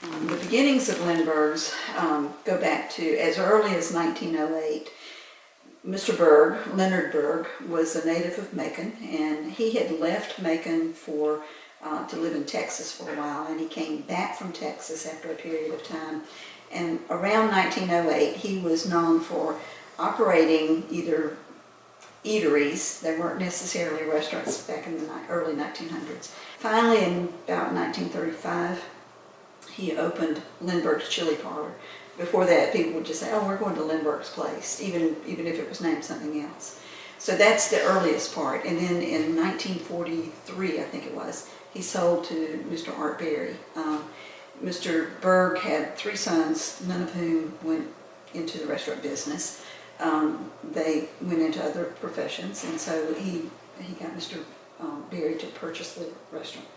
The beginnings of Len Berg's go back to as early as 1908. Mr. Berg, Leonard Berg, was a native of Macon, and he had left Macon to live in Texas for a while, and he came back from Texas after a period of time. And around 1908, he was known for operating either eateries. They weren't necessarily restaurants back in the early 1900s. Finally, in about 1935, he opened Len Berg's Chili Parlor. Before that, people would just say, oh, we're going to Len Berg's place, even if it was named something else. So that's the earliest part. And then in 1943, I think it was, he sold to Mr. Art Berry. Mr. Berg had 3 sons, none of whom went into the restaurant business. They went into other professions, and so he got Mr. Berry to purchase the restaurant.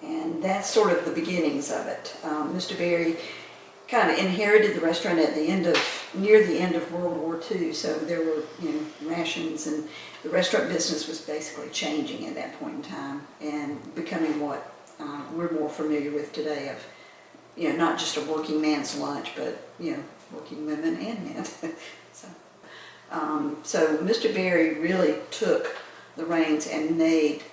And that's sort of the beginnings of it. Mr. Berry kind of inherited the restaurant at near the end of World War II, so there were rations, and the restaurant business was basically changing at that point in time and becoming what we're more familiar with today of, not just a working man's lunch, but working women and men. So Mr. Berry really took the reins and made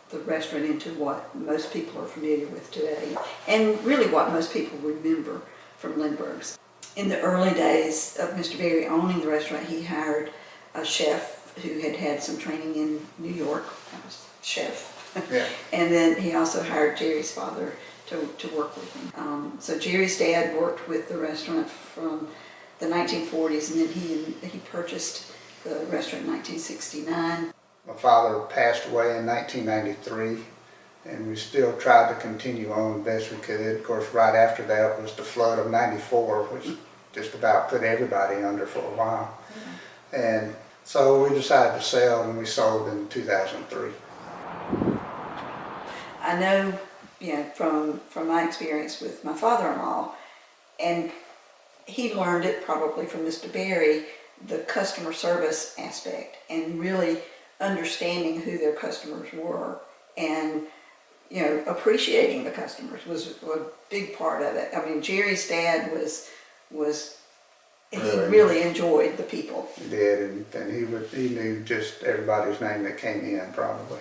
the restaurant into what most people are familiar with today, and really what most people remember from Len Berg's. In the early days of Mr. Berry owning the restaurant, he hired a chef who had had some training in New York, chef. Yeah. And then he also hired Jerry's father to work with him. So Jerry's dad worked with the restaurant from the 1940s, and then he purchased the restaurant in 1969. My father passed away in 1993, and we still tried to continue on the best we could. Of course, right after that was the flood of '94, which just about put everybody under for a while. Mm-hmm. And so we decided to sell, and we sold in 2003. I know, from my experience with my father-in-law, and he learned it probably from Mr. Berry, the customer service aspect, and really understanding who their customers were, and appreciating the customers was a big part of it. I mean, Jerry's dad he really enjoyed the people. He did, and he knew just everybody's name that came in, probably.